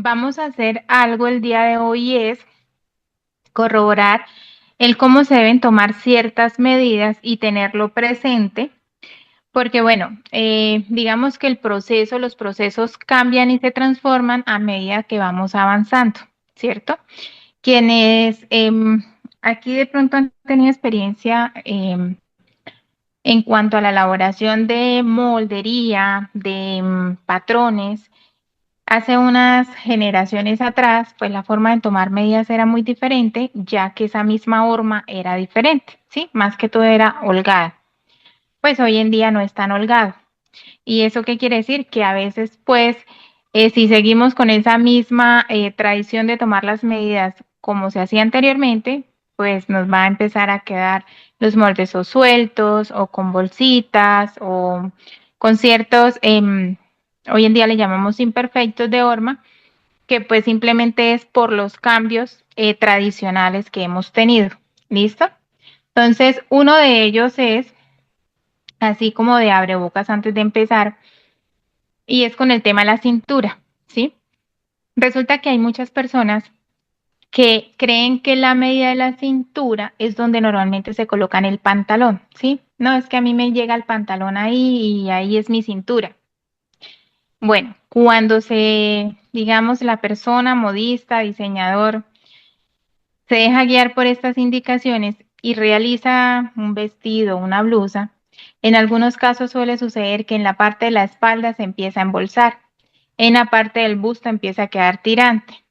vamos a hacer algo el día de hoy y es corroborar el cómo se deben tomar ciertas medidas y tenerlo presente, porque bueno, digamos que los procesos cambian y se transforman a medida que vamos avanzando, ¿cierto? Quienes aquí de pronto han tenido experiencia en cuanto a la elaboración de moldería, de patrones. Hace unas generaciones atrás, pues la forma de tomar medidas era muy diferente, ya que esa misma horma era diferente, ¿sí? Más que todo era holgada. Pues hoy en día no es tan holgado. ¿Y eso qué quiere decir? Que a veces, pues, si seguimos con esa misma tradición de tomar las medidas como se hacía anteriormente, pues nos va a empezar a quedar los moldes o sueltos o con bolsitas o con ciertos, hoy en día le llamamos imperfectos de horma, que pues simplemente es por los cambios tradicionales que hemos tenido. ¿Listo? Entonces, uno de ellos es, así como de abrebocas antes de empezar, y es con el tema de la cintura, ¿sí? Resulta que hay muchas personas que creen que la medida de la cintura es donde normalmente se colocan el pantalón, ¿sí? No, es que a mí me llega el pantalón ahí y ahí es mi cintura. Bueno, cuando digamos, la persona modista, diseñador, se deja guiar por estas indicaciones y realiza un vestido, una blusa, en algunos casos suele suceder que en la parte de la espalda se empieza a embolsar, en la parte del busto empieza a quedar tirante.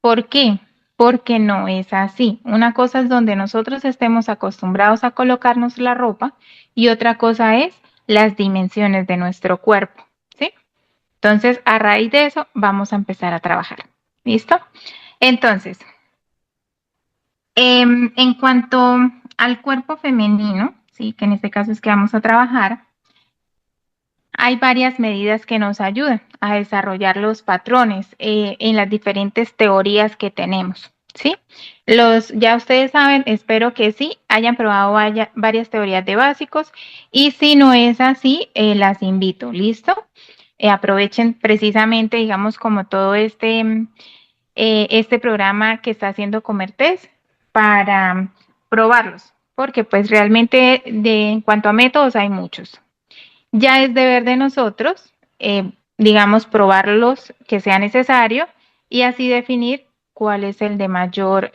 ¿Por qué? Porque no es así. Una cosa es donde nosotros estemos acostumbrados a colocarnos la ropa y otra cosa es las dimensiones de nuestro cuerpo, ¿sí? Entonces, a raíz de eso, vamos a empezar a trabajar. ¿Listo? Entonces, en cuanto al cuerpo femenino, sí, que en este caso es que vamos a trabajar, hay varias medidas que nos ayudan a desarrollar los patrones en las diferentes teorías que tenemos, ¿sí? Ya ustedes saben, espero que sí, hayan probado varias teorías de básicos y si no es así, las invito, ¿listo? Aprovechen precisamente, digamos, como todo este programa que está haciendo Comertés para probarlos, porque pues realmente en cuanto a métodos hay muchos. Ya es deber de nosotros, digamos, probarlos que sea necesario y así definir cuál es el de mayor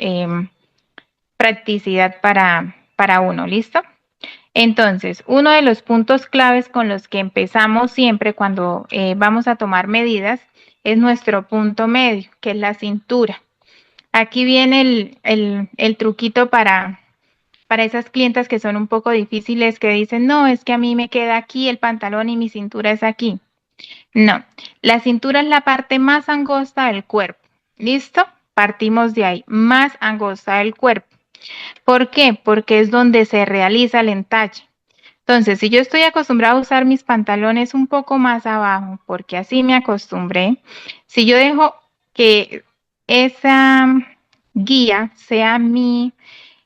practicidad para uno, ¿listo? Entonces, uno de los puntos claves con los que empezamos siempre cuando vamos a tomar medidas es nuestro punto medio, que es la cintura. Aquí viene el truquito para esas clientas que son un poco difíciles, que dicen, no, es que a mí me queda aquí el pantalón y mi cintura es aquí. No, la cintura es la parte más angosta del cuerpo. ¿Listo? Partimos de ahí, más angosta del cuerpo. ¿Por qué? Porque es donde se realiza el entalle. Entonces, si yo estoy acostumbrada a usar mis pantalones un poco más abajo, porque así me acostumbré, si yo dejo que esa guía sea mi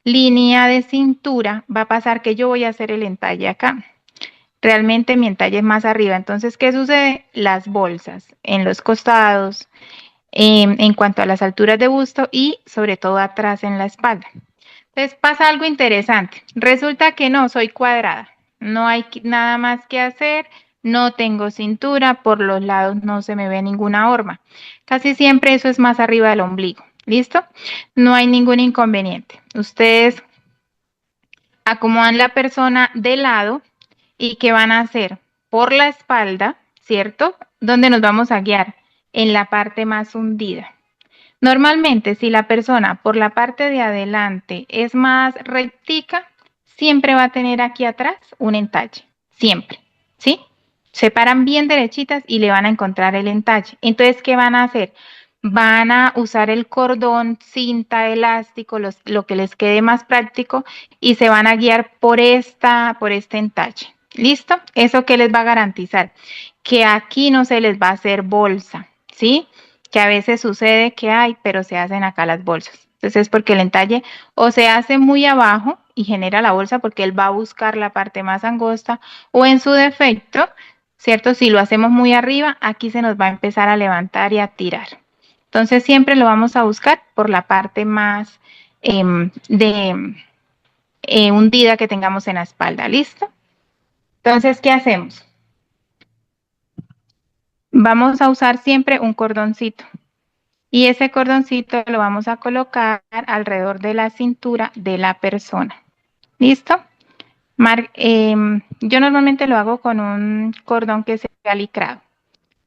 línea de cintura, va a pasar que yo voy a hacer el entalle acá. Realmente mi entalle es más arriba. Entonces, ¿qué sucede? Las bolsas en los costados, en cuanto a las alturas de busto y sobre todo atrás en la espalda. Entonces pasa algo interesante. Resulta que no, soy cuadrada. No hay nada más que hacer. No tengo cintura. Por los lados no se me ve ninguna horma. Casi siempre eso es más arriba del ombligo. ¿Listo? No hay ningún inconveniente. Ustedes acomodan la persona de lado y ¿qué van a hacer? Por la espalda, ¿cierto? ¿Dónde nos vamos a guiar? En la parte más hundida. Normalmente, si la persona por la parte de adelante es más rectica, siempre va a tener aquí atrás un entalle, siempre, ¿sí? Se paran bien derechitas y le van a encontrar el entalle. Entonces, ¿qué van a hacer? Van a usar el cordón, cinta, elástico, lo que les quede más práctico y se van a guiar por este entalle. ¿Listo? ¿Eso qué les va a garantizar? Que aquí no se les va a hacer bolsa, ¿sí? Que a veces sucede que hay, pero se hacen acá las bolsas. Entonces es porque el entalle o se hace muy abajo y genera la bolsa porque él va a buscar la parte más angosta o en su defecto, ¿cierto? Si lo hacemos muy arriba, aquí se nos va a empezar a levantar y a tirar. Entonces siempre lo vamos a buscar por la parte más hundida que tengamos en la espalda. ¿Listo? Entonces, ¿qué hacemos? Vamos a usar siempre un cordoncito. Y ese cordoncito lo vamos a colocar alrededor de la cintura de la persona. ¿Listo? Yo normalmente lo hago con un cordón que sea licrado.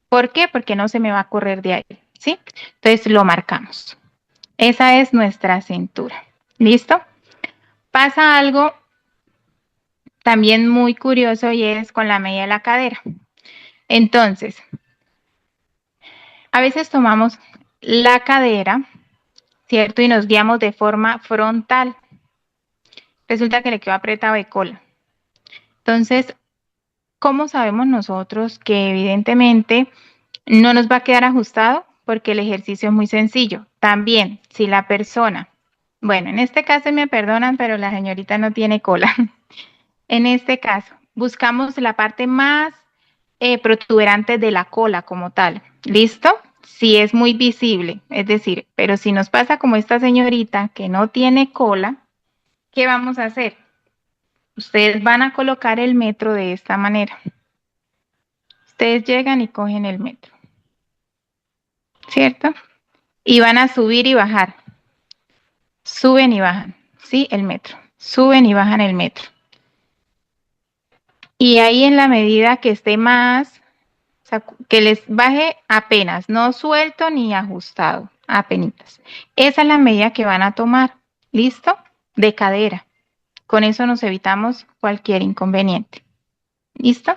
¿Por qué? Porque no se me va a correr de ahí. ¿Sí? Entonces lo marcamos. Esa es nuestra cintura. ¿Listo? Pasa algo también muy curioso y es con la medida de la cadera. Entonces, a veces tomamos la cadera, ¿cierto? Y nos guiamos de forma frontal. Resulta que le quedó apretado de cola. Entonces, ¿cómo sabemos nosotros que evidentemente no nos va a quedar ajustado? Porque el ejercicio es muy sencillo. También, si la persona, bueno, en este caso me perdonan, pero la señorita no tiene cola. En este caso, buscamos la parte más protuberante de la cola como tal. ¿Listo? Si es muy visible, es decir, pero si nos pasa como esta señorita que no tiene cola, ¿qué vamos a hacer? Ustedes van a colocar el metro de esta manera. Ustedes llegan y cogen el metro, ¿cierto? Y van a subir y bajar. Suben y bajan, ¿sí? El metro. Suben y bajan el metro. Y ahí en la medida que esté más, o sea, que les baje apenas, no suelto ni ajustado, apenas. Esa es la medida que van a tomar, ¿listo? De cadera. Con eso nos evitamos cualquier inconveniente. ¿Listo?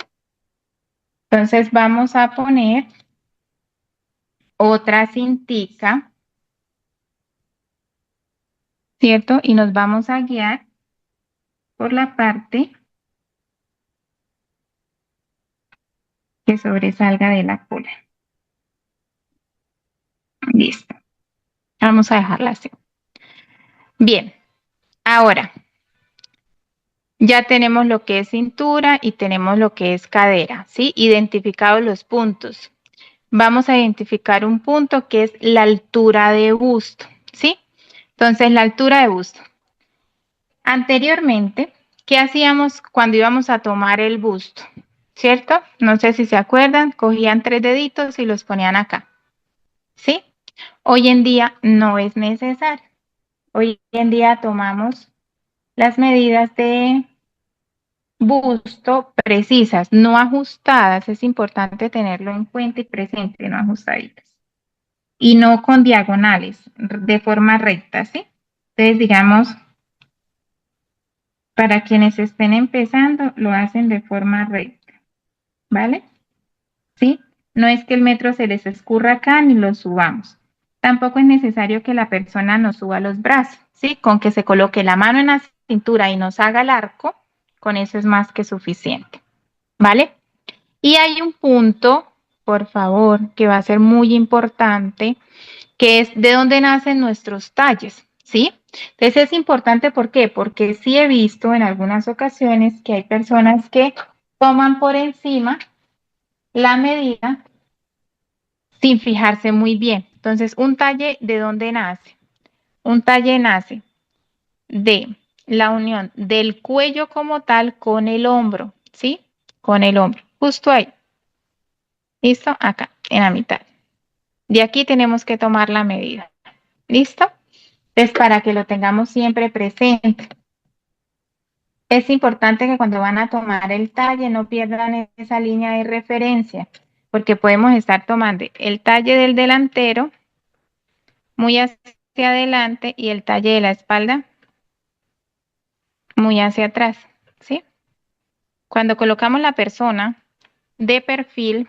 Entonces vamos a poner otra cintica, ¿cierto? Y nos vamos a guiar por la parte que sobresalga de la cola. Listo. Vamos a dejarla así. Bien, ahora ya tenemos lo que es cintura y tenemos lo que es cadera, ¿sí? Identificados los puntos. Vamos a identificar un punto que es la altura de busto, ¿sí? Entonces, la altura de busto. Anteriormente, ¿qué hacíamos cuando íbamos a tomar el busto? ¿Cierto? No sé si se acuerdan, cogían 3 deditos y los ponían acá, ¿sí? Hoy en día no es necesario. Hoy en día tomamos las medidas de busto precisas, no ajustadas, es importante tenerlo en cuenta y presente, no ajustaditas. Y no con diagonales, de forma recta, ¿sí? Entonces, digamos, para quienes estén empezando, lo hacen de forma recta, ¿vale? ¿Sí? No es que el metro se les escurra acá ni lo subamos. Tampoco es necesario que la persona nos suba los brazos, ¿sí? Con que se coloque la mano en la cintura y nos haga el arco, con eso es más que suficiente, ¿vale? Y hay un punto, por favor, que va a ser muy importante, que es de dónde nacen nuestros talles, ¿sí? Entonces es importante, ¿por qué? Porque sí he visto en algunas ocasiones que hay personas que toman por encima la medida sin fijarse muy bien. Entonces, un talle, ¿de dónde nace? Un talle nace de la unión del cuello como tal con el hombro, ¿sí? Con el hombro, justo ahí. ¿Listo? Acá, en la mitad. De aquí tenemos que tomar la medida. ¿Listo? Entonces, para que lo tengamos siempre presente. Es importante que cuando van a tomar el talle no pierdan esa línea de referencia, porque podemos estar tomando el talle del delantero muy hacia adelante y el talle de la espalda muy hacia atrás, ¿sí? Cuando colocamos la persona de perfil,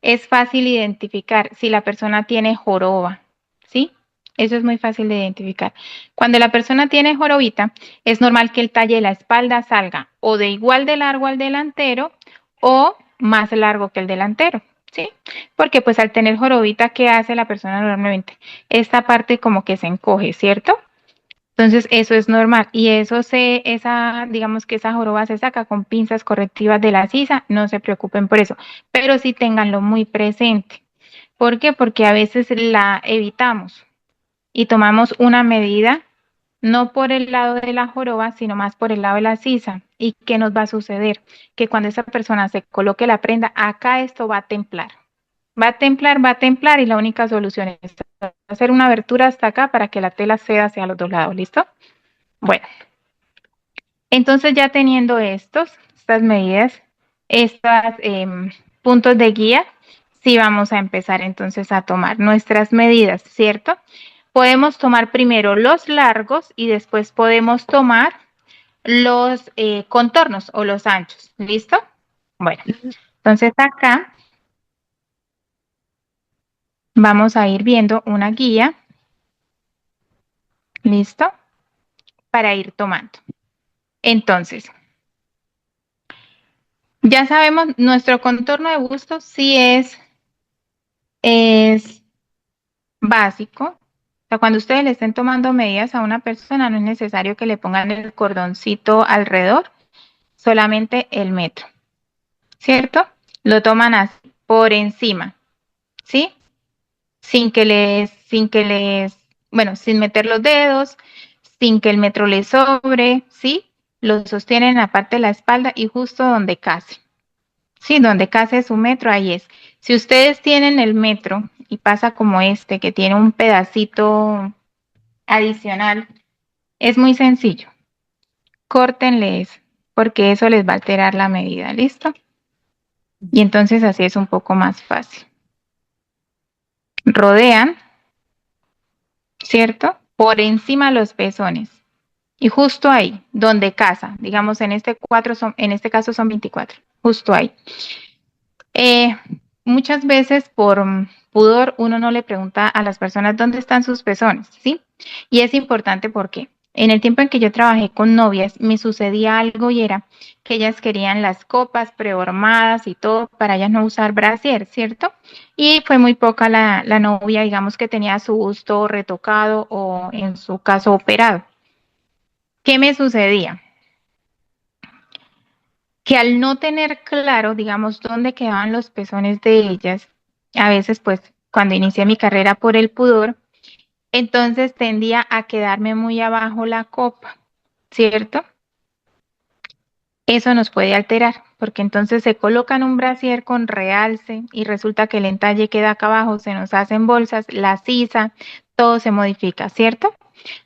es fácil identificar si la persona tiene joroba, ¿sí? Eso es muy fácil de identificar. Cuando la persona tiene jorobita, es normal que el talle de la espalda salga o de igual de largo al delantero o más largo que el delantero, ¿sí? Porque pues al tener jorobita, ¿qué hace la persona normalmente? Esta parte como que se encoge, ¿cierto? Entonces, eso es normal y digamos que esa joroba se saca con pinzas correctivas de la sisa, no se preocupen por eso, pero sí ténganlo muy presente. ¿Por qué? Porque a veces la evitamos y tomamos una medida no por el lado de la joroba, sino más por el lado de la sisa. ¿Y qué nos va a suceder? Que cuando esa persona se coloque la prenda, acá esto va a templar. Va a templar y la única solución es hacer una abertura hasta acá para que la tela ceda hacia los dos lados. ¿Listo? Bueno, entonces ya teniendo estas medidas, estos puntos de guía, sí vamos a empezar entonces a tomar nuestras medidas, ¿cierto? Podemos tomar primero los largos y después podemos tomar los contornos o los anchos, ¿listo? Bueno, entonces acá vamos a ir viendo una guía, ¿listo? Para ir tomando. Entonces, ya sabemos, nuestro contorno de busto sí es básico. O sea, cuando ustedes le estén tomando medidas a una persona, no es necesario que le pongan el cordoncito alrededor, solamente el metro, ¿cierto? Lo toman así, por encima, ¿sí? Bueno, sin meter los dedos, sin que el metro les sobre, ¿sí? Lo sostienen en la parte de la espalda y justo donde case. Sí, donde case su metro, ahí es. Si ustedes tienen el metro y pasa como este, que tiene un pedacito adicional, es muy sencillo. Córtenle eso, porque eso les va a alterar la medida, ¿listo? Y entonces así es un poco más fácil. Rodean, ¿cierto? Por encima los pezones. Y justo ahí, donde casa, digamos en este caso son 24, justo ahí. Eh, Muchas veces por pudor uno no le pregunta a las personas dónde están sus pezones, ¿sí? Y es importante porque en el tiempo en que yo trabajé con novias me sucedía algo y era que ellas querían las copas prehormadas y todo para ellas no usar brasier, ¿cierto? Y fue muy poca la novia, digamos, que tenía su busto retocado o en su caso operado. ¿Qué me sucedía? Que al no tener claro, digamos, dónde quedaban los pezones de ellas, a veces pues cuando inicié mi carrera por el pudor, entonces tendía a quedarme muy abajo la copa, ¿cierto? Eso nos puede alterar, porque entonces se colocan un brasier con realce y resulta que el entalle queda acá abajo, se nos hacen bolsas, la sisa, todo se modifica, ¿cierto?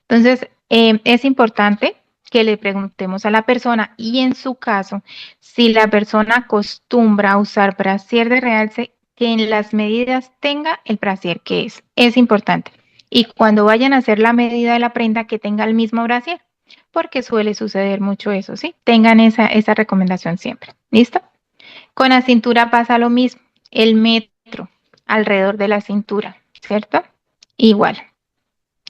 Entonces, es importante que le preguntemos a la persona y en su caso, si la persona acostumbra a usar brasier de realce, que en las medidas tenga el brasier que es importante. Y cuando vayan a hacer la medida de la prenda, que tenga el mismo brasier, porque suele suceder mucho eso, ¿sí? Tengan esa recomendación siempre. ¿Listo? Con la cintura pasa lo mismo, el metro alrededor de la cintura, ¿cierto? Igual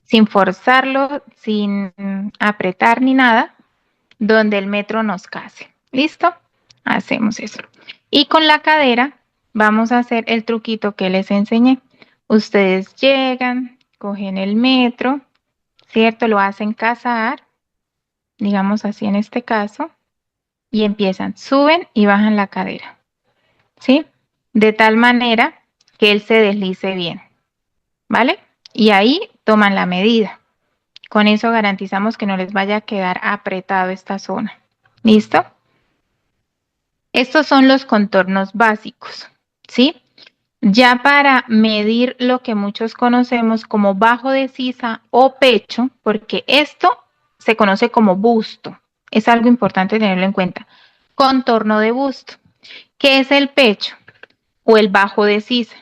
sin forzarlo, sin apretar ni nada, donde el metro nos case. ¿Listo? Hacemos eso. Y con la cadera vamos a hacer el truquito que les enseñé. Ustedes llegan, cogen el metro, ¿cierto? Lo hacen casar, digamos así en este caso, y empiezan, suben y bajan la cadera, ¿sí? De tal manera que él se deslice bien, ¿vale? Y ahí toman la medida. Con eso garantizamos que no les vaya a quedar apretado esta zona. ¿Listo? Estos son los contornos básicos, ¿sí? Ya para medir lo que muchos conocemos como bajo de sisa o pecho, porque esto se conoce como busto, es algo importante tenerlo en cuenta. Contorno de busto. ¿Qué es el pecho o el bajo de sisa?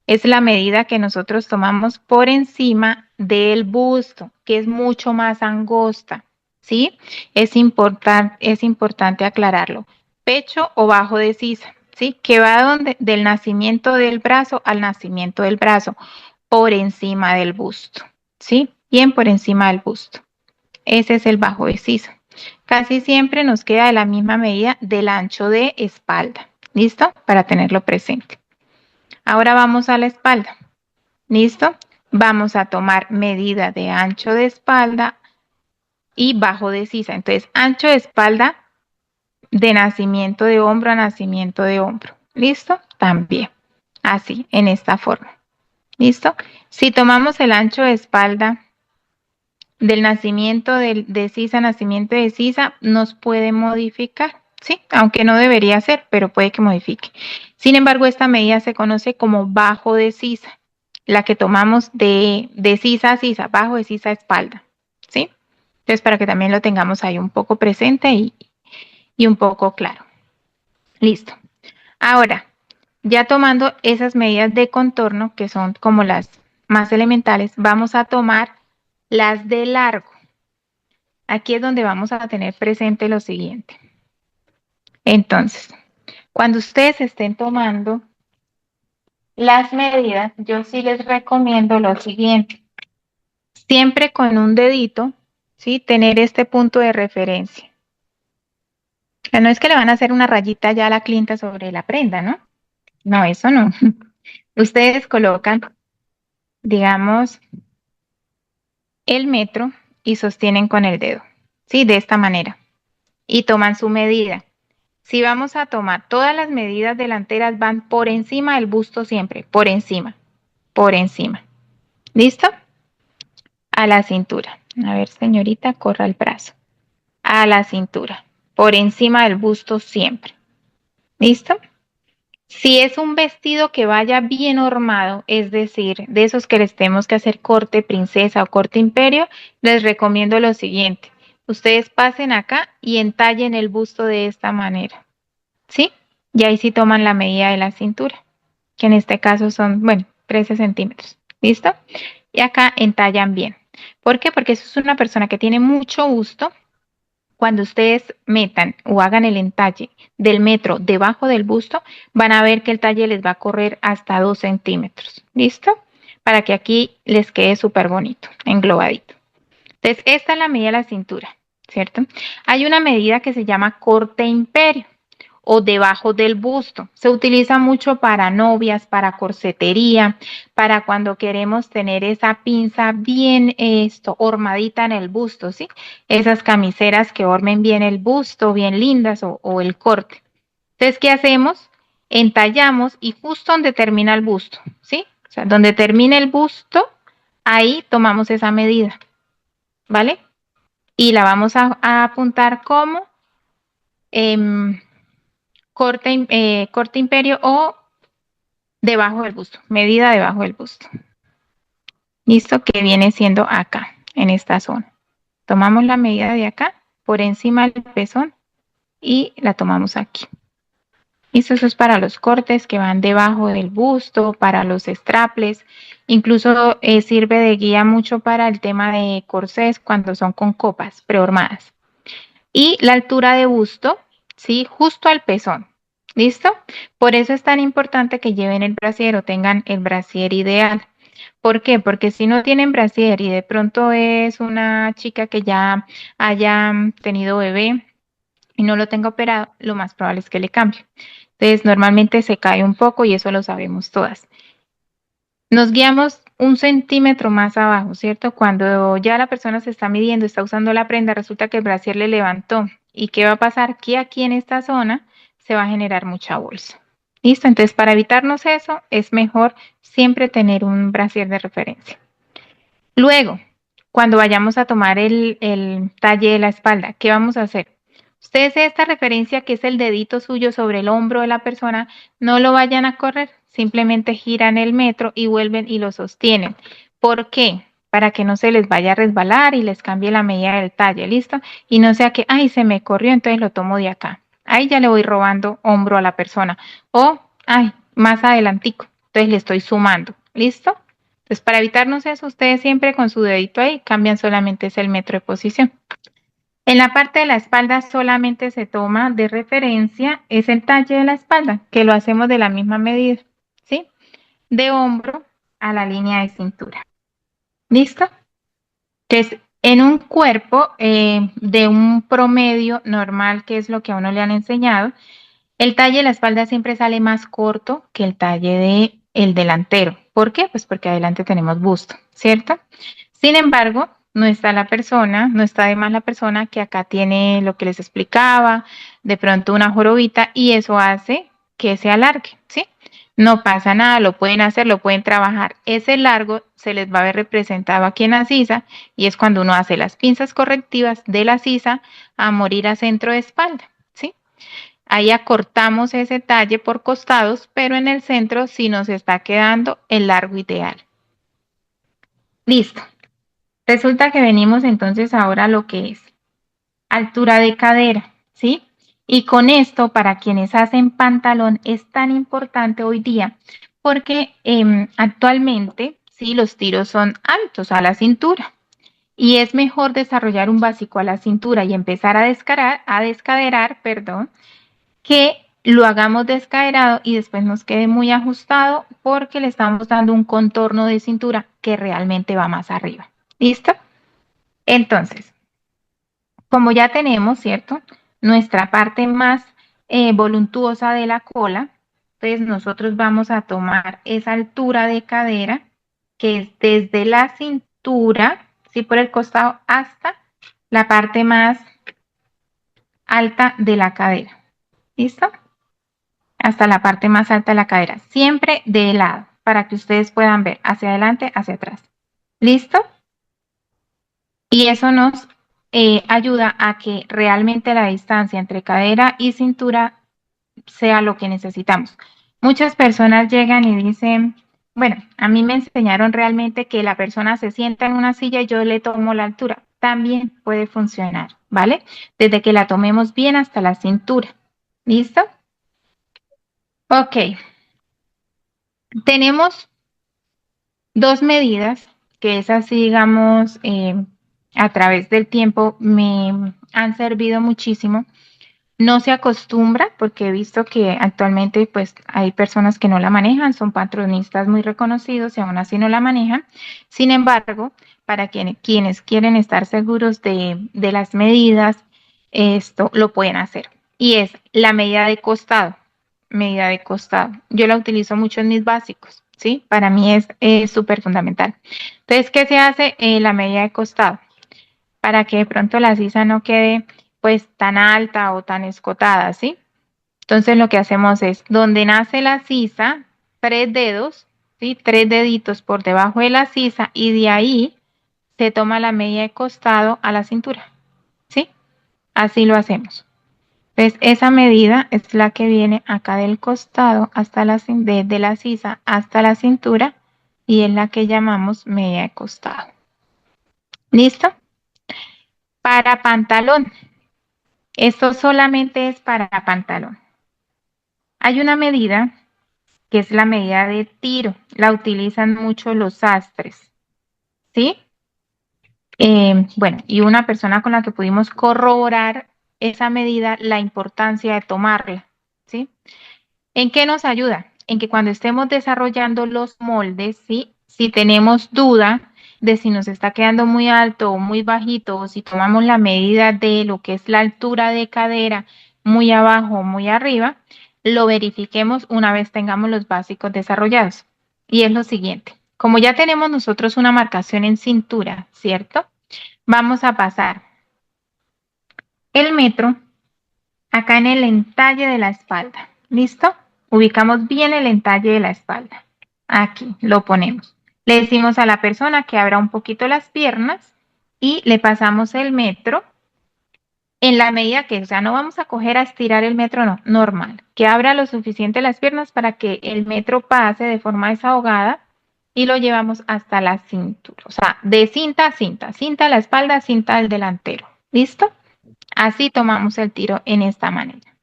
Es la medida que nosotros tomamos por encima del busto, que es mucho más angosta, ¿sí? Es importante aclararlo. Pecho o bajo de sisa, ¿sí? Que va del nacimiento del brazo al nacimiento del brazo, por encima del busto, ¿sí? Bien por encima del busto. Ese es el bajo de sisa. Casi siempre nos queda de la misma medida del ancho de espalda, ¿listo? Para tenerlo presente. Ahora vamos a la espalda. ¿Listo? Vamos a tomar medida de ancho de espalda y bajo de sisa. Entonces, ancho de espalda de nacimiento de hombro a nacimiento de hombro. ¿Listo? También. Así, en esta forma. ¿Listo? Si tomamos el ancho de espalda del nacimiento de sisa, nacimiento de sisa, nos puede modificar, ¿sí? Aunque no debería ser, pero puede que modifique. Sin embargo, esta medida se conoce como bajo de sisa, la que tomamos de sisa a sisa, bajo de sisa a espalda, ¿sí? Entonces, para que también lo tengamos ahí un poco presente y un poco claro. Listo. Ahora, ya tomando esas medidas de contorno, que son como las más elementales, vamos a tomar las de largo. Aquí es donde vamos a tener presente lo siguiente. Entonces, cuando ustedes estén tomando las medidas, yo sí les recomiendo lo siguiente. Siempre con un dedito, ¿sí? Tener este punto de referencia. O sea, no es que le van a hacer una rayita ya a la clienta sobre la prenda, ¿no? No, eso no. Ustedes colocan, digamos, el metro y sostienen con el dedo, ¿sí? De esta manera. Y toman su medida. Si vamos a tomar todas las medidas delanteras van por encima del busto siempre, por encima, por encima. ¿Listo? A la cintura. A ver, señorita, corra el brazo. A la cintura, por encima del busto siempre. ¿Listo? Si es un vestido que vaya bien hormado, es decir, de esos que les tenemos que hacer corte princesa o corte imperio, les recomiendo lo siguiente. Ustedes pasen acá y entallen el busto de esta manera, ¿sí? Y ahí sí toman la medida de la cintura, que en este caso son, bueno, 13 centímetros, ¿listo? Y acá entallan bien. ¿Por qué? Porque eso es una persona que tiene mucho busto. Cuando ustedes metan o hagan el entalle del metro debajo del busto, van a ver que el talle les va a correr hasta 2 centímetros. ¿Listo? Para que aquí les quede súper bonito, englobadito. Entonces, esta es la medida de la cintura, ¿cierto? Hay una medida que se llama corte imperio o debajo del busto. Se utiliza mucho para novias, para corsetería, para cuando queremos tener esa pinza bien hormadita en el busto, ¿sí? Esas camiseras que ormen bien el busto, bien lindas o el corte. Entonces, ¿qué hacemos? Entallamos y justo donde termina el busto, ¿sí? O sea, donde termina el busto, ahí tomamos esa medida, ¿vale? Y la vamos a apuntar como em, corte imperio o debajo del busto, medida debajo del busto. Listo, que viene siendo acá, en esta zona. Tomamos la medida de acá, por encima del pezón, y la tomamos aquí. Listo, eso es para los cortes que van debajo del busto, para los straples. Incluso sirve de guía mucho para el tema de corsés cuando son con copas prehormadas. Y la altura de busto, ¿sí? Justo al pezón. ¿Listo? Por eso es tan importante que lleven el brasier o tengan el brasier ideal. ¿Por qué? Porque si no tienen brasier y de pronto es una chica que ya haya tenido bebé y no lo tenga operado, lo más probable es que le cambie. Entonces, normalmente se cae un poco y eso lo sabemos todas. Nos guiamos 1 centímetro más abajo, ¿cierto? Cuando ya la persona se está midiendo, está usando la prenda, resulta que el brasier le levantó. ¿Y qué va a pasar? Que aquí en esta zona se va a generar mucha bolsa. ¿Listo? Entonces, para evitarnos eso, es mejor siempre tener un brasier de referencia. Luego, cuando vayamos a tomar el talle de la espalda, ¿qué vamos a hacer? Ustedes esta referencia que es el dedito suyo sobre el hombro de la persona, no lo vayan a correr, simplemente giran el metro y vuelven y lo sostienen. ¿Por qué? Para que no se les vaya a resbalar y les cambie la medida del talle, ¿listo? Y no sea que, ay, se me corrió, entonces lo tomo de acá. Ahí ya le voy robando hombro a la persona. O, ay, más adelantico, entonces le estoy sumando, ¿listo? Entonces, para evitarnos eso, ustedes siempre con su dedito ahí cambian solamente ese el metro de posición. En la parte de la espalda solamente se toma de referencia es el talle de la espalda, que lo hacemos de la misma medida, ¿sí? De hombro a la línea de cintura. ¿Listo? Entonces, en un cuerpo de un promedio normal, que es lo que a uno le han enseñado, el talle de la espalda siempre sale más corto que el talle de el delantero. ¿Por qué? Pues porque adelante tenemos busto, ¿cierto? Sin embargo, no está la persona, no está además la persona que acá tiene lo que les explicaba, de pronto una jorobita, y eso hace que se alargue, ¿sí? No pasa nada, lo pueden hacer, lo pueden trabajar. Ese largo se les va a ver representado aquí en la sisa y es cuando uno hace las pinzas correctivas de la sisa a morir a centro de espalda, ¿sí? Ahí acortamos ese talle por costados, pero en el centro sí nos está quedando el largo ideal. Listo. Resulta que venimos entonces ahora a lo que es altura de cadera, ¿sí? Y con esto, para quienes hacen pantalón, es tan importante hoy día porque actualmente, sí, los tiros son altos a la cintura y es mejor desarrollar un básico a la cintura y empezar a descaderar, perdón, que lo hagamos descaderado y después nos quede muy ajustado porque le estamos dando un contorno de cintura que realmente va más arriba. ¿Listo? Entonces, como ya tenemos, ¿cierto? Nuestra parte más voluntuosa de la cola, entonces nosotros vamos a tomar esa altura de cadera que es desde la cintura, ¿sí? Por el costado hasta la parte más alta de la cadera. ¿Listo? Hasta la parte más alta de la cadera, siempre de lado, para que ustedes puedan ver hacia adelante, hacia atrás. ¿Listo? Y eso nos ayuda a que realmente la distancia entre cadera y cintura sea lo que necesitamos. Muchas personas llegan y dicen, bueno, a mí me enseñaron realmente que la persona se sienta en una silla y yo le tomo la altura. También puede funcionar, ¿vale? Desde que la tomemos bien hasta la cintura. ¿Listo? Ok, tenemos dos medidas que es así, digamos, a través del tiempo me han servido muchísimo. No se acostumbra porque he visto que actualmente pues hay personas que no la manejan, son patronistas muy reconocidos y aún así no la manejan. Sin embargo, para quienes quieren estar seguros de las medidas, esto lo pueden hacer. Y es la medida de costado, medida de costado. Yo la utilizo mucho en mis básicos, ¿sí? Para mí es súper fundamental. Entonces, ¿qué se hace? La medida de costado para que de pronto la sisa no quede pues tan alta o tan escotada, ¿sí? Entonces lo que hacemos es, donde nace la sisa, tres dedos, ¿sí? Tres deditos por debajo de la sisa y de ahí se toma la medida de costado a la cintura, ¿sí? Así lo hacemos. Entonces esa medida es la que viene acá del costado hasta de la sisa hasta la cintura y es la que llamamos medida de costado. ¿Listo? Para pantalón. Esto solamente es para pantalón. Hay una medida que es la medida de tiro. La utilizan mucho los sastres, ¿sí? Bueno, y una persona con la que pudimos corroborar esa medida, la importancia de tomarla, ¿sí? ¿En qué nos ayuda? En que cuando estemos desarrollando los moldes, ¿sí? Si tenemos duda de si nos está quedando muy alto o muy bajito, o si tomamos la medida de lo que es la altura de cadera muy abajo o muy arriba, lo verifiquemos una vez tengamos los básicos desarrollados. Y es lo siguiente, como ya tenemos nosotros una marcación en cintura, ¿cierto? Vamos a pasar el metro acá en el entalle de la espalda. ¿Listo? Ubicamos bien el entalle de la espalda. Aquí lo ponemos. Le decimos a la persona que abra un poquito las piernas y le pasamos el metro en la medida que, o sea, no vamos a coger a estirar el metro, no, normal. Que abra lo suficiente las piernas para que el metro pase de forma desahogada y lo llevamos hasta la cintura. O sea, de cinta a cinta, cinta a la espalda, cinta al delantero. ¿Listo? Así tomamos el tiro en esta manera.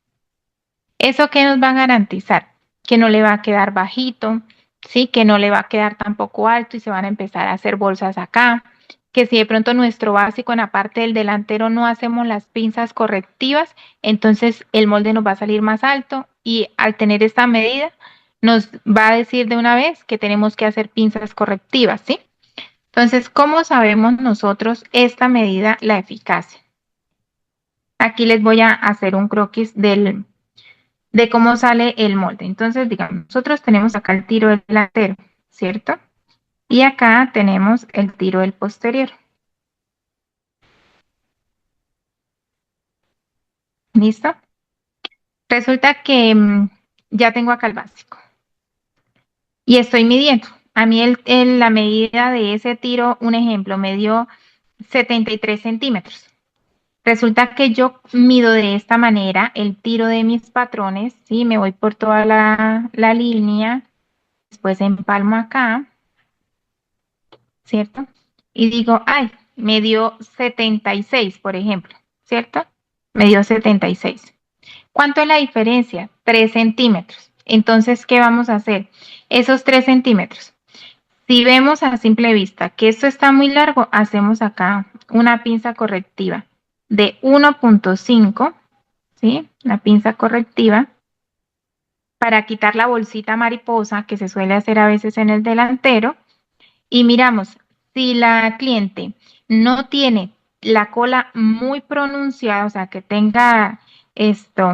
¿Eso qué nos va a garantizar? Que no le va a quedar bajito, ¿sí? Que no le va a quedar tampoco alto y se van a empezar a hacer bolsas acá. Que si de pronto nuestro básico en la parte del delantero no hacemos las pinzas correctivas, entonces el molde nos va a salir más alto y al tener esta medida nos va a decir de una vez que tenemos que hacer pinzas correctivas, ¿sí? Entonces, ¿cómo sabemos nosotros esta medida, la eficacia? Aquí les voy a hacer un croquis de cómo sale el molde. Entonces, digamos, nosotros tenemos acá el tiro del delantero, ¿cierto? Y acá tenemos el tiro del posterior. ¿Listo? Resulta que ya tengo acá el básico. y estoy midiendo. A mí la medida de ese tiro, un ejemplo, me dio 73 centímetros. Resulta que yo mido de esta manera el tiro de mis patrones, ¿sí? Me voy por toda la línea, después empalmo acá, ¿cierto? Y digo, ay, me dio 76, por ejemplo, ¿cierto? Me dio 76. ¿Cuánto es la diferencia? 3 centímetros. Entonces, ¿qué vamos a hacer? Esos 3 centímetros. Si vemos a simple vista que esto está muy largo, hacemos acá una pinza correctiva de 1.5, ¿sí? La pinza correctiva para quitar la bolsita mariposa que se suele hacer a veces en el delantero. Y miramos, si la cliente no tiene la cola muy pronunciada, o sea, que tenga esto,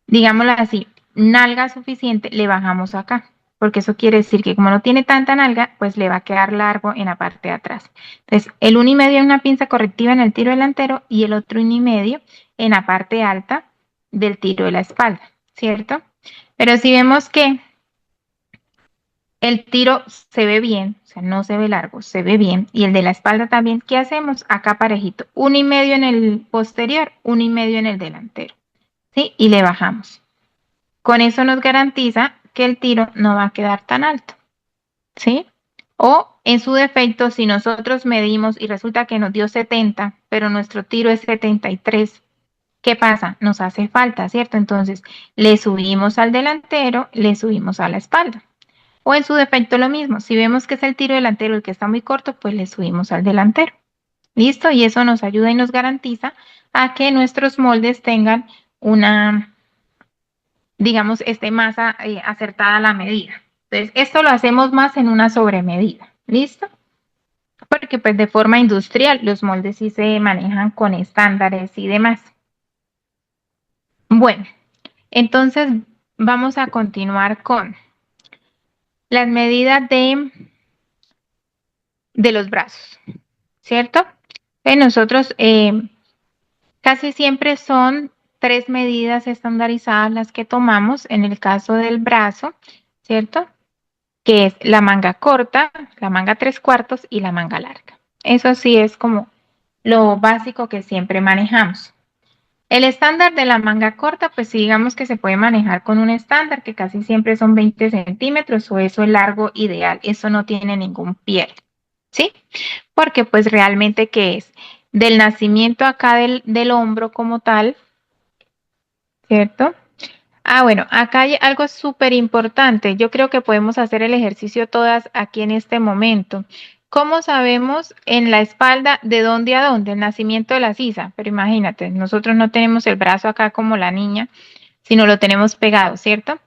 digámoslo así, nalga suficiente, le bajamos acá, porque eso quiere decir que como no tiene tanta nalga, pues le va a quedar largo en la parte de atrás. Entonces, el 1,5 es una pinza correctiva en el tiro delantero y el otro 1,5 en la parte alta del tiro de la espalda, ¿cierto? Pero si vemos que el tiro se ve bien, o sea, no se ve largo, se ve bien, y el de la espalda también, ¿qué hacemos? Acá parejito, 1,5 en el posterior, 1,5 en el delantero, ¿sí? Y le bajamos. Con eso nos garantiza que el tiro no va a quedar tan alto, ¿sí? O en su defecto, si nosotros medimos y resulta que nos dio 70, pero nuestro tiro es 73, ¿qué pasa? Nos hace falta, ¿cierto? Entonces le subimos al delantero, le subimos a la espalda. O en su defecto lo mismo, si vemos que es el tiro delantero el que está muy corto, pues le subimos al delantero. ¿Listo? Y eso nos ayuda y nos garantiza a que nuestros moldes tengan una, digamos, esté más acertada la medida. Entonces, esto lo hacemos más en una sobremedida. ¿Listo? Porque pues de forma industrial los moldes sí se manejan con estándares y demás. Bueno, entonces vamos a continuar con las medidas de los brazos, ¿cierto? Nosotros casi siempre son 3 medidas estandarizadas las que tomamos en el caso del brazo, ¿cierto? Que es la manga corta, la manga 3/4 y la manga larga. Eso sí es como lo básico que siempre manejamos. El estándar de la manga corta, pues sí, digamos que se puede manejar con un estándar que casi siempre son 20 centímetros o eso es largo ideal, eso no tiene ningún pierde, ¿sí? Porque pues realmente ¿qué es? Del nacimiento acá del hombro como tal, ¿cierto? Ah, bueno, acá hay algo súper importante. Yo creo que podemos hacer el ejercicio todas aquí en este momento. ¿Cómo sabemos en la espalda de dónde a dónde? El nacimiento de la sisa. Pero imagínate, nosotros no tenemos el brazo acá como la niña, sino lo tenemos pegado, ¿cierto?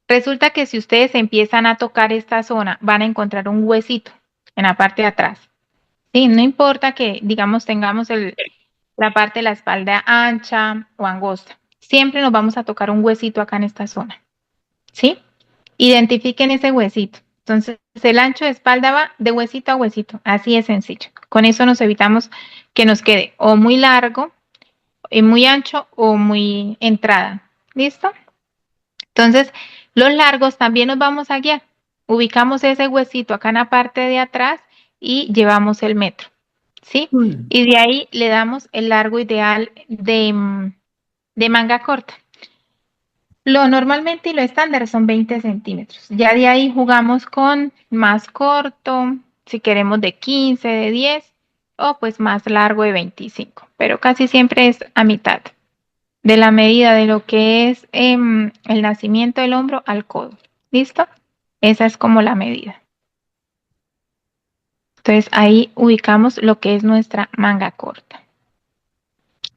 Resulta que si ustedes empiezan a tocar esta zona, van a encontrar un huesito en la parte de atrás. Sí, no importa que, digamos, tengamos la parte de la espalda ancha o angosta. Siempre nos vamos a tocar un huesito acá en esta zona, ¿sí? Identifiquen ese huesito. Entonces, el ancho de espalda va de huesito a huesito, así es sencillo. Con eso nos evitamos que nos quede o muy largo, muy ancho o muy entrada. ¿Listo? Entonces, los largos también nos vamos a guiar. Ubicamos ese huesito acá en la parte de atrás y llevamos el metro, ¿sí? Y de ahí le damos el largo ideal de manga corta. Lo normalmente y lo estándar son 20 centímetros. Ya de ahí jugamos con más corto, si queremos de 15, de 10 o pues más largo de 25, pero casi siempre es a mitad de la medida de lo que es el nacimiento del hombro al codo. ¿Listo? Esa es como la medida. Entonces ahí ubicamos lo que es nuestra manga corta.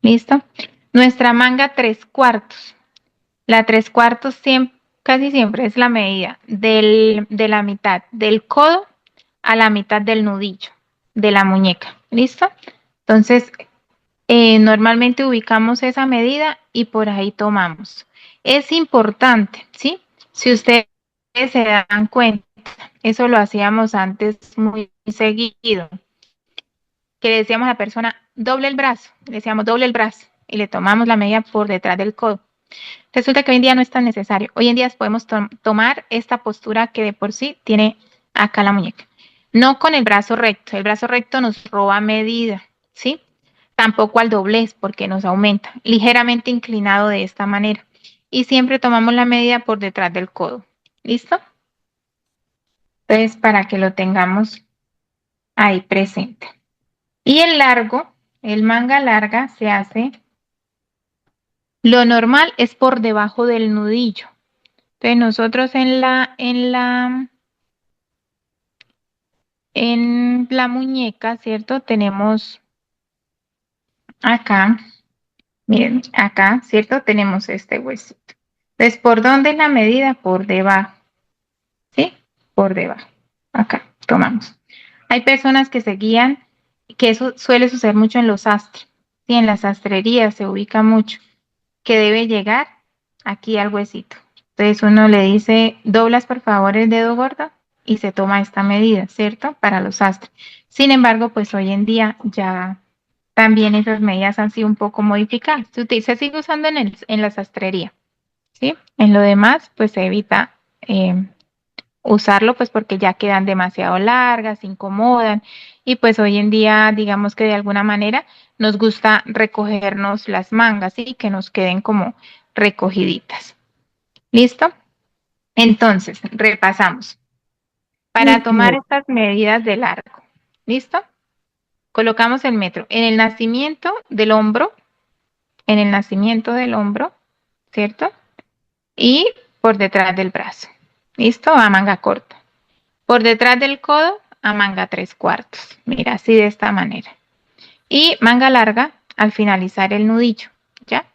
¿Listo? Nuestra manga 3/4. La 3/4 casi siempre es la medida de la mitad del codo a la mitad del nudillo de la muñeca. ¿Listo? Entonces, normalmente ubicamos esa medida y por ahí tomamos. Es importante, ¿sí? Si ustedes se dan cuenta, eso lo hacíamos antes muy seguido, que le decíamos a la persona, doble el brazo, le decíamos doble el brazo y le tomamos la medida por detrás del codo. Resulta que hoy en día no es tan necesario. Hoy en día podemos tomar esta postura que de por sí tiene acá la muñeca. No con el brazo recto. El brazo recto nos roba medida, ¿sí? Tampoco al doblez porque nos aumenta. Ligeramente inclinado de esta manera. Y siempre tomamos la medida por detrás del codo. ¿Listo? Entonces, para que lo tengamos ahí presente. Y el largo, el manga larga se hace, lo normal es por debajo del nudillo. Entonces nosotros en la muñeca, ¿cierto? Tenemos acá, miren, acá, ¿cierto? Tenemos este huesito. Entonces, ¿por dónde es la medida? Por debajo, ¿sí? Por debajo. Acá, tomamos. Hay personas que se guían, que eso suele suceder mucho en los sastres, ¿sí? En las sastrerías se ubica mucho, que debe llegar aquí al huesito. Entonces uno le dice, doblas por favor el dedo gordo y se toma esta medida, ¿cierto? Para los sastres. Sin embargo, pues hoy en día ya también esas medidas han sido un poco modificadas. Se sigue usando en la sastrería, ¿sí? En lo demás, pues se evita usarlo, pues porque ya quedan demasiado largas, incomodan y pues hoy en día, digamos que de alguna manera nos gusta recogernos las mangas, ¿sí? Que nos queden como recogiditas. ¿Listo? Entonces, repasamos. Para tomar Ujú. estas medidas de largo, ¿listo? Colocamos el metro en el nacimiento del hombro, en el nacimiento del hombro, ¿cierto? Y por detrás del brazo, ¿listo? A manga corta. Por detrás del codo, a manga 3/4. Mira, así de esta manera. Y manga larga al finalizar el nudillo, ¿ya?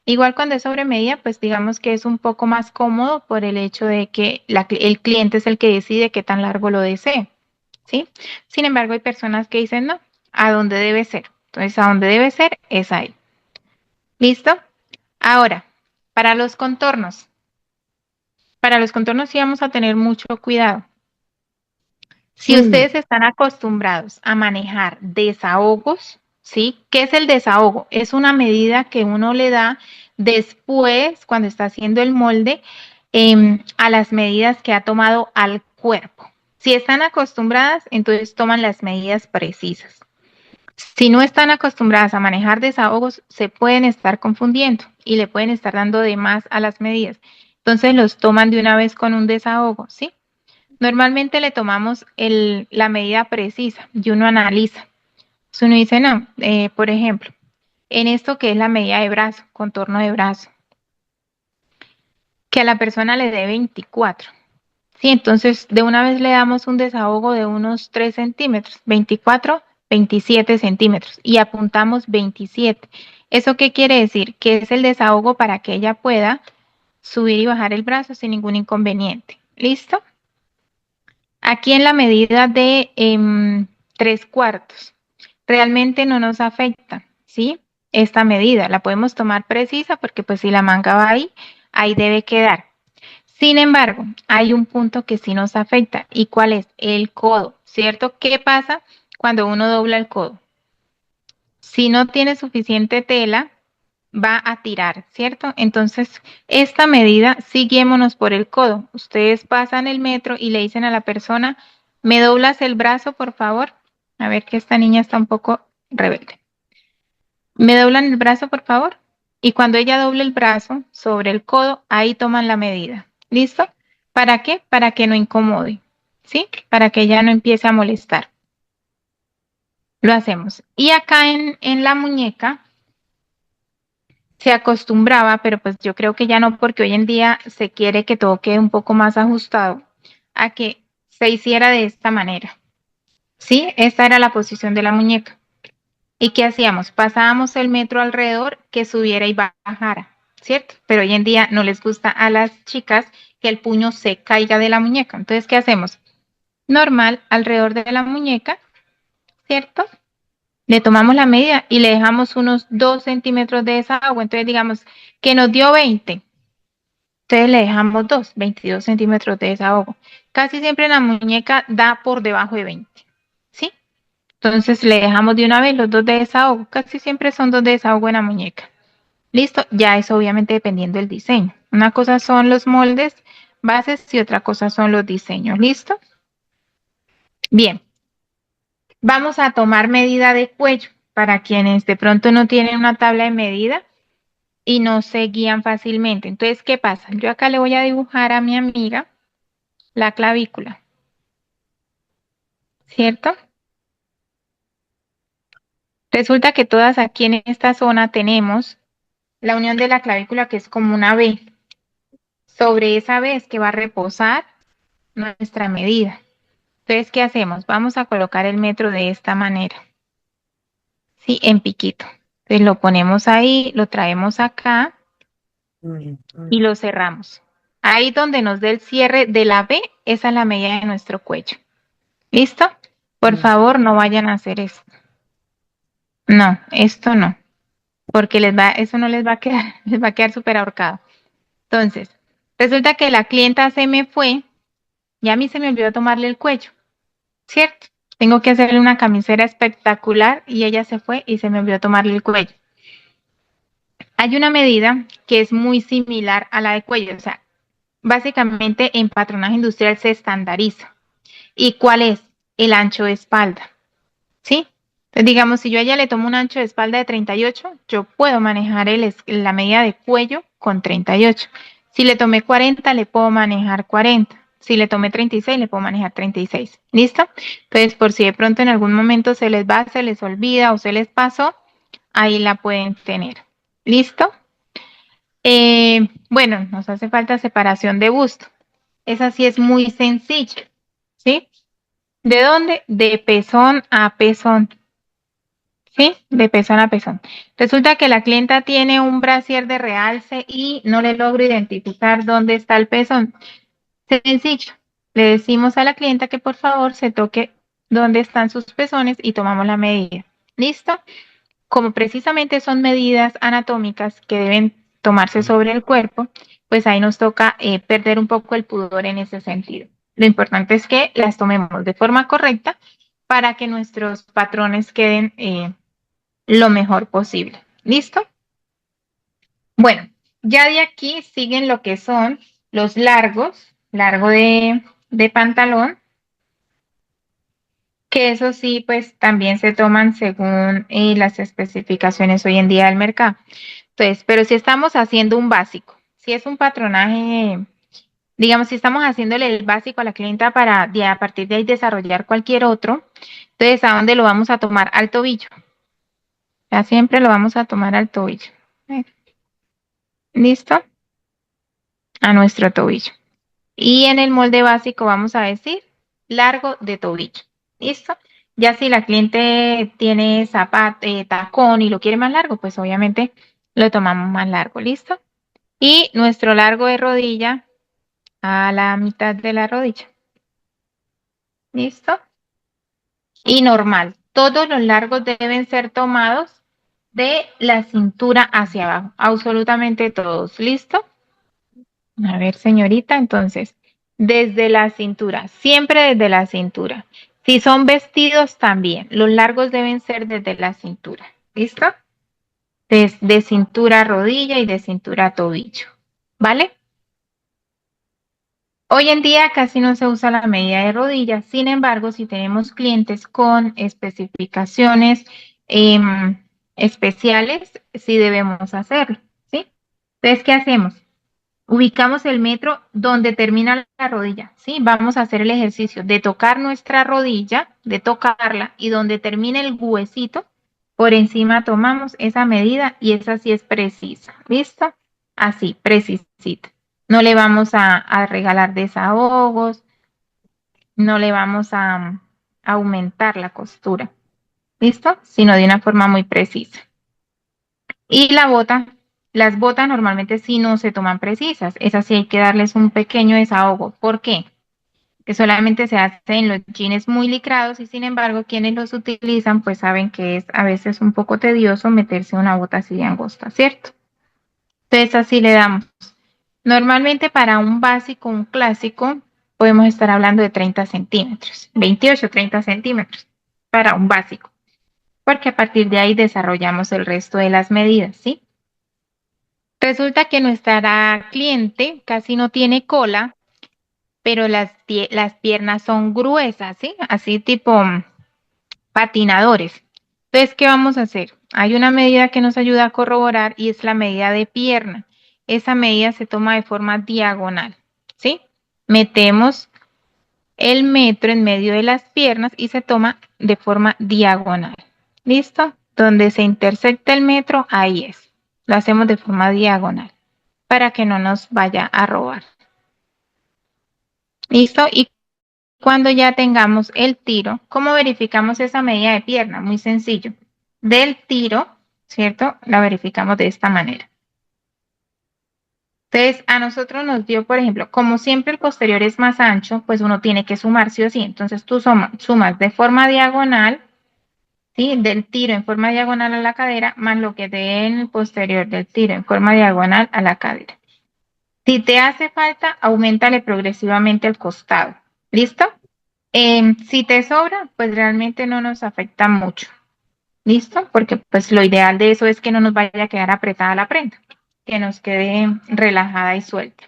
Igual cuando es sobre medida, pues digamos que es un poco más cómodo por el hecho de que el cliente es el que decide qué tan largo lo desee, ¿sí? Sin embargo, hay personas que dicen no, a dónde debe ser. Entonces, a dónde debe ser es ahí. ¿Listo? Ahora, para los contornos. Para los contornos sí vamos a tener mucho cuidado. Si Mm. ustedes están acostumbrados a manejar desahogos, ¿sí? ¿Qué es el desahogo? Es una medida que uno le da después, cuando está haciendo el molde, a las medidas que ha tomado al cuerpo. Si están acostumbradas, entonces toman las medidas precisas. Si no están acostumbradas a manejar desahogos, se pueden estar confundiendo y le pueden estar dando de más a las medidas. Entonces los toman de una vez con un desahogo, ¿sí? Normalmente le tomamos la medida precisa y uno analiza. Si uno dice, no, por ejemplo, en esto que es la medida de brazo, contorno de brazo, que a la persona le dé 24. Sí, entonces de una vez le damos un desahogo de unos 3 centímetros, 24, 27 centímetros y apuntamos 27. ¿Eso qué quiere decir? Que es el desahogo para que ella pueda subir y bajar el brazo sin ningún inconveniente. ¿Listo? Aquí en la medida de 3/4, realmente no nos afecta, ¿sí? Esta medida la podemos tomar precisa porque pues si la manga va ahí, ahí debe quedar. Sin embargo, hay un punto que sí nos afecta. ¿Y cuál es? El codo, ¿cierto? ¿Qué pasa cuando uno dobla el codo? Si no tiene suficiente tela, va a tirar, ¿cierto? Entonces, esta medida, sí guiémonos por el codo. Ustedes pasan el metro y le dicen a la persona, ¿me doblas el brazo, por favor? A ver que esta niña está un poco rebelde. ¿Me doblan el brazo, por favor? Y cuando ella doble el brazo sobre el codo, ahí toman la medida. ¿Listo? ¿Para qué? Para que no incomode, ¿sí? Para que ella no empiece a molestar. Lo hacemos. Y acá en la muñeca se acostumbraba, pero pues yo creo que ya no, porque hoy en día se quiere que todo quede un poco más ajustado, a que se hiciera de esta manera. ¿Sí? Esta era la posición de la muñeca. ¿Y qué hacíamos? Pasábamos el metro alrededor que subiera y bajara, ¿cierto? Pero hoy en día no les gusta a las chicas que el puño se caiga de la muñeca. Entonces, ¿qué hacemos? Normal, alrededor de la muñeca, ¿cierto? Le tomamos la medida y le dejamos unos 2 centímetros de esa agua. Entonces, digamos que nos dio 20. Entonces le dejamos 22 centímetros de desahogo. Casi siempre la muñeca da por debajo de 20, ¿sí? Entonces le dejamos de una vez los 2 de desahogo. Casi siempre son 2 de desahogo en la muñeca. Listo, ya es obviamente dependiendo del diseño. Una cosa son los moldes bases y otra cosa son los diseños. ¿Listo? Bien, vamos a tomar medida de cuello para quienes de pronto no tienen una tabla de medida y no se guían fácilmente. Entonces, ¿qué pasa? Yo acá le voy a dibujar a mi amiga la clavícula, ¿cierto? Resulta que todas aquí en esta zona tenemos la unión de la clavícula que es como una V. Sobre esa V es que va a reposar nuestra medida. Entonces, ¿qué hacemos? Vamos a colocar el metro de esta manera, ¿sí? En piquito. Entonces lo ponemos ahí, lo traemos acá y lo cerramos. Ahí donde nos dé el cierre de la B, esa es la medida de nuestro cuello. ¿Listo? Por favor, no vayan a hacer esto. No, esto no, porque eso no les va a quedar, les va a quedar súper ahorcado. Entonces, resulta que la clienta se me fue y a mí se me olvidó tomarle el cuello, ¿cierto? Tengo que hacerle una camisera espectacular y ella se fue y se me olvidó tomarle el cuello. Hay una medida que es muy similar a la de cuello, o sea, básicamente en patronaje industrial se estandariza. ¿Y cuál es? El ancho de espalda, ¿sí? Entonces, digamos, si yo a ella le tomo un ancho de espalda de 38, yo puedo manejar la medida de cuello con 38. Si le tomé 40, le puedo manejar 40. Si le tomé 36, le puedo manejar 36. ¿Listo? Entonces, por si de pronto en algún momento se les va, se les olvida o se les pasó, ahí la pueden tener. ¿Listo? Bueno, nos hace falta separación de busto. Esa sí es muy sencilla, ¿sí? ¿De dónde? De pezón a pezón, ¿sí? De pezón a pezón. Resulta que la clienta tiene un brasier de realce y no le logro identificar dónde está el pezón. Sencillo. Le decimos a la clienta que por favor se toque dónde están sus pezones y tomamos la medida. ¿Listo? Como precisamente son medidas anatómicas que deben tomarse sobre el cuerpo, pues ahí nos toca perder un poco el pudor en ese sentido. Lo importante es que las tomemos de forma correcta para que nuestros patrones queden lo mejor posible. ¿Listo? Bueno, ya de aquí siguen lo que son los largos, largo de pantalón, que eso sí, pues también se toman según las especificaciones hoy en día del mercado. Entonces, pero si estamos haciendo un básico, si es un patronaje, digamos, si estamos haciéndole el básico a la clienta para a partir de ahí desarrollar cualquier otro, entonces, ¿a dónde lo vamos a tomar? Al tobillo. Ya siempre lo vamos a tomar al tobillo. ¿Listo? A nuestro tobillo. Y en el molde básico vamos a decir largo de tobillo. ¿Listo? Ya si la cliente tiene zapato, tacón y lo quiere más largo, pues obviamente lo tomamos más largo. ¿Listo? Y nuestro largo de rodilla a la mitad de la rodilla. ¿Listo? Y normal. Todos los largos deben ser tomados de la cintura hacia abajo. Absolutamente todos. ¿Listo? A ver, señorita, entonces, desde la cintura, siempre desde la cintura. Si son vestidos, también. Los largos deben ser desde la cintura. ¿Listo? Desde cintura a rodilla y de cintura a tobillo. ¿Vale? Hoy en día casi no se usa la medida de rodilla, sin embargo, si tenemos clientes con especificaciones especiales, sí debemos hacerlo, ¿sí? Entonces, ¿qué hacemos? Ubicamos el metro donde termina la rodilla, ¿sí? Vamos a hacer el ejercicio de tocar nuestra rodilla, de tocarla, y donde termine el huesito, por encima tomamos esa medida y esa sí es precisa, ¿listo? Así, precisita. No le vamos a regalar desahogos, no le vamos a aumentar la costura, ¿listo? Sino de una forma muy precisa. Y la bota, las botas normalmente sí no se toman precisas, esas sí hay que darles un pequeño desahogo. ¿Por qué? Que solamente se hace en los jeans muy licrados y sin embargo quienes los utilizan pues saben que es a veces un poco tedioso meterse una bota así de angosta, ¿cierto? Entonces así le damos. Normalmente para un básico, un clásico, podemos estar hablando de 30 centímetros, 28, 30 centímetros para un básico, porque a partir de ahí desarrollamos el resto de las medidas, ¿sí? Resulta que nuestra cliente casi no tiene cola, pero las piernas son gruesas, ¿sí? Así tipo patinadores. Entonces, ¿qué vamos a hacer? Hay una medida que nos ayuda a corroborar y es la medida de pierna. Esa medida se toma de forma diagonal, ¿sí? Metemos el metro en medio de las piernas y se toma de forma diagonal. ¿Listo? Donde se intersecta el metro, ahí es. Lo hacemos de forma diagonal para que no nos vaya a robar. ¿Listo? Y cuando ya tengamos el tiro, ¿cómo verificamos esa medida de pierna? Muy sencillo. Del tiro, ¿cierto? La verificamos de esta manera. Entonces, a nosotros nos dio, por ejemplo, como siempre el posterior es más ancho, pues uno tiene que sumar sí o sí. Entonces tú sumas de forma diagonal, ¿sí? Del tiro en forma diagonal a la cadera, más lo que dé en el posterior del tiro en forma diagonal a la cadera. Si te hace falta, aumentale progresivamente el costado. ¿Listo? Si te sobra, pues realmente no nos afecta mucho. ¿Listo? Porque pues lo ideal de eso es que no nos vaya a quedar apretada la prenda, que nos quede relajada y suelta.